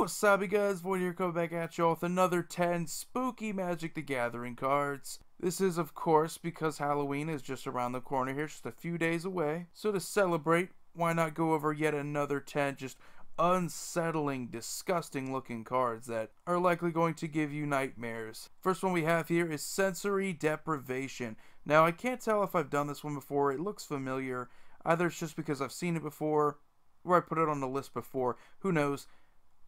What's up, you guys? Void here, coming back at y'all with another 10 spooky Magic the Gathering cards. This is, of course, because Halloween is just around the corner here, just a few days away. So to celebrate, why not go over yet another 10 just unsettling, disgusting looking cards that are likely going to give you nightmares. First one we have here is Sensory Deprivation. Now, I can't tell if I've done this one before. It looks familiar. Either it's just because I've seen it before, or I put it on the list before. Who knows?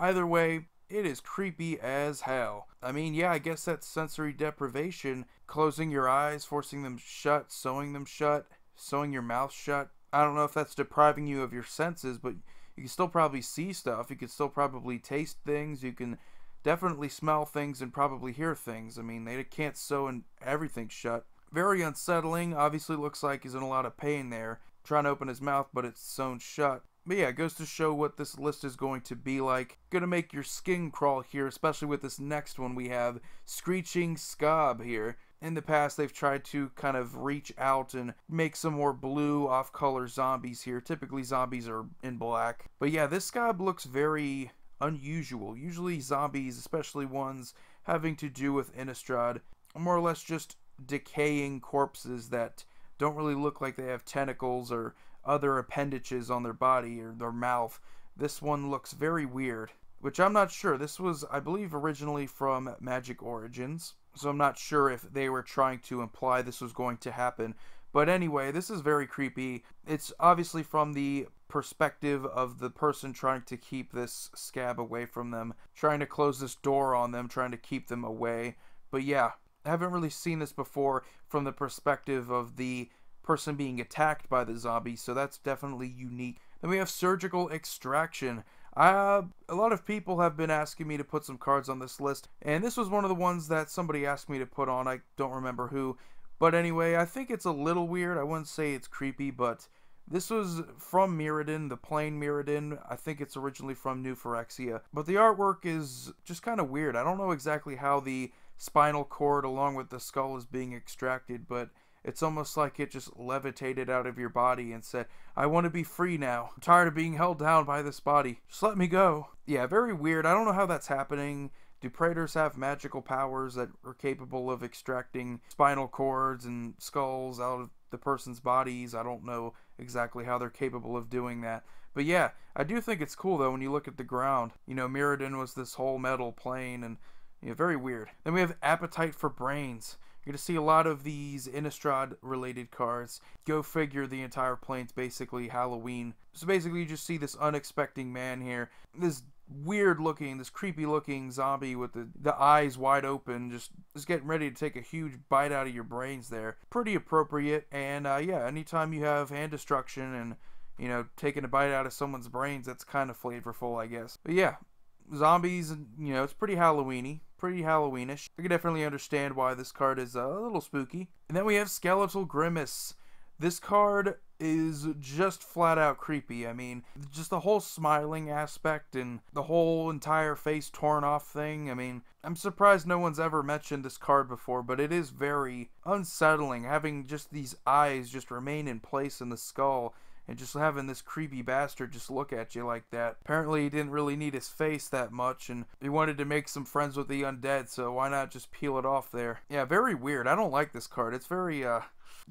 Either way, it is creepy as hell. I mean, yeah, I guess that's sensory deprivation. Closing your eyes, forcing them shut, sewing your mouth shut. I don't know if that's depriving you of your senses, but you can still probably see stuff. You can still probably taste things. You can definitely smell things and probably hear things. I mean, they can't sew and everything shut. Very unsettling. Obviously looks like he's in a lot of pain there. Trying to open his mouth, but it's sewn shut. But yeah, it goes to show what this list is going to be like. Gonna make your skin crawl here, especially with this next one we have, Screeching Scob here. In the past, they've tried to kind of reach out and make some more blue off-color zombies here. Typically, zombies are in black. But yeah, this scob looks very unusual. Usually zombies, especially ones having to do with Innistrad, are more or less just decaying corpses that don't really look like they have tentacles or other appendages on their body or their mouth. This one looks very weird, which I'm not sure. This was, I believe, originally from Magic Origins, so I'm not sure if they were trying to imply this was going to happen. But anyway, this is very creepy. It's obviously from the perspective of the person trying to keep this scab away from them, trying to close this door on them, trying to keep them away. But yeah, I haven't really seen this before from the perspective of the person being attacked by the zombie, so that's definitely unique. Then we have Surgical Extraction. A lot of people have been asking me to put some cards on this list, and this was one of the ones that somebody asked me to put on. I don't remember who, but anyway, I think it's a little weird. I wouldn't say it's creepy, but this was from Mirrodin, the plain Mirrodin. I think it's originally from New Phyrexia, but the artwork is just kind of weird. I don't know exactly how the spinal cord along with the skull is being extracted, but it's almost like it just levitated out of your body and said, I want to be free now. I'm tired of being held down by this body. Just let me go. Yeah, very weird. I don't know how that's happening. Do Praetors have magical powers that are capable of extracting spinal cords and skulls out of the person's bodies? I don't know exactly how they're capable of doing that. But yeah, I do think it's cool, though, when you look at the ground. You know, Mirrodin was this whole metal plane, and very weird. Then we have Appetite for Brains. You're going to see a lot of these Innistrad-related cards. Go figure, the entire plane's basically Halloween. So basically, you just see this unexpected man here. This weird-looking, this creepy-looking zombie with the eyes wide open, just getting ready to take a huge bite out of your brains there. Pretty appropriate, and yeah, anytime you have hand destruction and, taking a bite out of someone's brains, that's kind of flavorful, I guess. But yeah, zombies, it's pretty Halloween-y. Pretty Halloweenish. I can definitely understand why this card is a little spooky. And then we have Skeletal Grimace. This card is just flat out creepy. I mean, just the whole smiling aspect and the whole entire face torn off thing. I mean, I'm surprised no one's ever mentioned this card before, but it is very unsettling having just these eyes just remain in place in the skull. And just having this creepy bastard just look at you like that. Apparently he didn't really need his face that much, and he wanted to make some friends with the undead, so why not just peel it off there? Yeah, very weird. I don't like this card. It's very,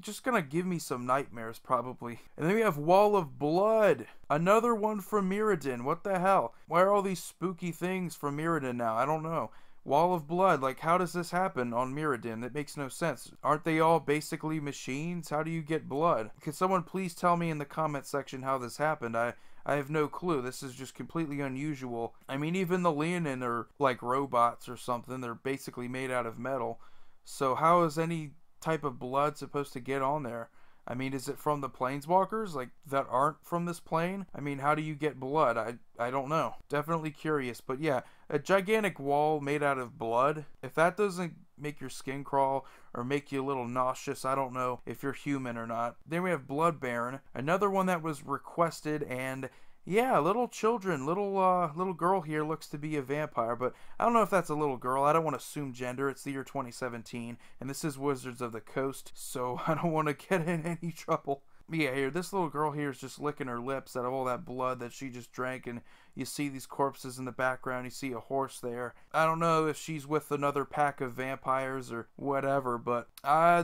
just gonna give me some nightmares, probably. And then we have Wall of Blood. Another one from Mirrodin. What the hell? Why are all these spooky things from Mirrodin now? I don't know. Wall of Blood, like, how does this happen on Mirrodin? That makes no sense. Aren't they all basically machines? How do you get blood? Could someone please tell me in the comment section how this happened? I have no clue. This is just completely unusual. I mean, even the Leonin are like robots or something. They're basically made out of metal. So how is any type of blood supposed to get on there? I mean, is it from the planeswalkers, like, that aren't from this plane? I mean, how do you get blood? I don't know. Definitely curious, but yeah, a gigantic wall made out of blood. If that doesn't make your skin crawl or make you a little nauseous, I don't know if you're human or not. Then we have Blood Baron, another one that was requested, and yeah, little children, little girl here looks to be a vampire, but I don't know if that's a little girl. I don't want to assume gender. It's the year 2017, and this is Wizards of the Coast, so I don't want to get in any trouble. Yeah, here, this little girl here is just licking her lips out of all that blood that she just drank, and You see these corpses in the background. You see a horse there. I don't know if she's with another pack of vampires or whatever, but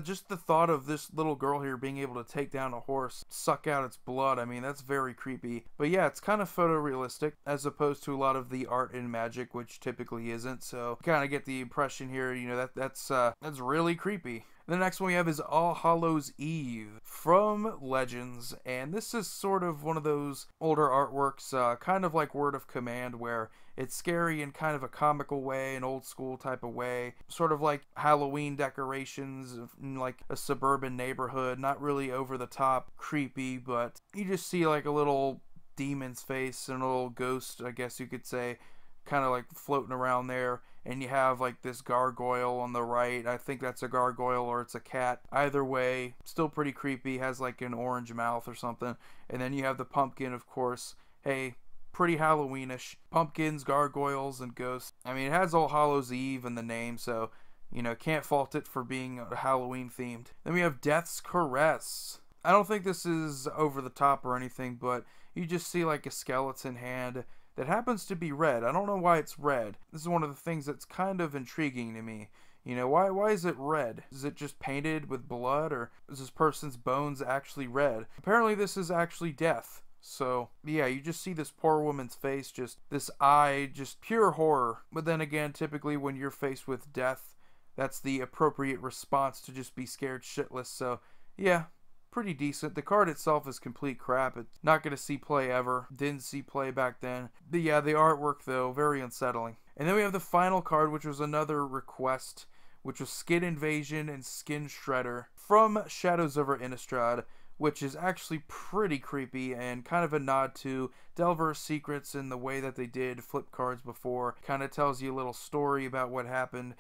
just the thought of this little girl here being able to take down a horse, suck out its blood, I mean, that's very creepy. But yeah, it's kind of photorealistic as opposed to a lot of the art in Magic, which typically isn't. So kind of get the impression here, you know, that's really creepy. The next one we have is All Hallows Eve from Legends, and this is sort of one of those older artworks, kind of like Word of Command, where it's scary in kind of a comical way, an old school type of way, sort of like Halloween decorations in like a suburban neighborhood, not really over the top creepy, but you just see like a little demon's face and a little ghost, I guess you could say, kind of like floating around there. And you have like this gargoyle on the right. I think that's a gargoyle or it's a cat. Either way, still pretty creepy. Has like an orange mouth or something. And then you have the pumpkin, of course. Hey, pretty Halloweenish. Pumpkins, gargoyles, and ghosts. I mean, it has All Hallows Eve in the name, so, you know, can't fault it for being Halloween themed. Then we have Death's Caress. I don't think this is over the top or anything, but you just see like a skeleton hand that happens to be red. I don't know why it's red. This is one of the things that's kind of intriguing to me. You know, why is it red? Is it just painted with blood, or is this person's bones actually red? Apparently this is actually death. So, yeah, you just see this poor woman's face, just this eye, just pure horror. But then again, typically when you're faced with death, that's the appropriate response to just be scared shitless. So, yeah, pretty decent. The card itself is complete crap. It's not going to see play ever. Didn't see play back then. But yeah, the artwork, though, very unsettling. And then we have the final card, which was another request, which was Skin Invasion and Skin Shredder from Shadows over Innistrad, which is actually pretty creepy and kind of a nod to Delver's Secrets in the way that they did flip cards before. Kind of tells you a little story about what happened.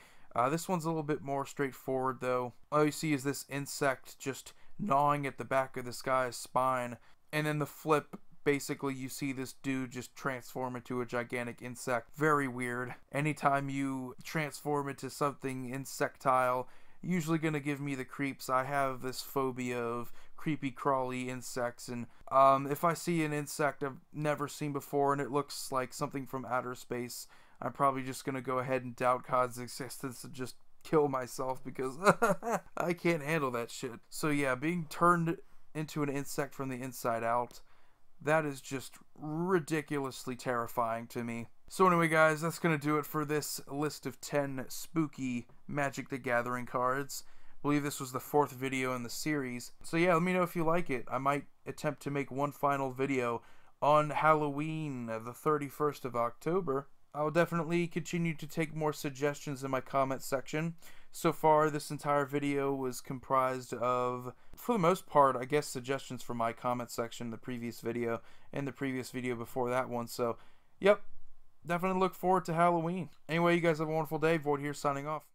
This one's a little bit more straightforward, though. All you see is this insect just gnawing at the back of this guy's spine, and then the flip, basically you see this dude just transform into a gigantic insect. Very weird. Anytime you transform into something insectile, usually gonna give me the creeps. I have this phobia of creepy crawly insects, and if I see an insect I've never seen before and it looks like something from outer space, I'm probably just gonna go ahead and doubt God's existence and just kill myself, because I can't handle that shit. So yeah, being turned into an insect from the inside out, that is just ridiculously terrifying to me. So anyway, guys, that's going to do it for this list of 10 spooky Magic the Gathering cards. I believe this was the 4th video in the series. So yeah, let me know if you like it. I might attempt to make one final video on Halloween, the 31st of October. I'll definitely continue to take more suggestions in my comment section. So far, this entire video was comprised of, for the most part, I guess, suggestions from my comment section, the previous video, and the previous video before that one. So, yep, definitely look forward to Halloween. Anyway, you guys have a wonderful day. Void here, signing off.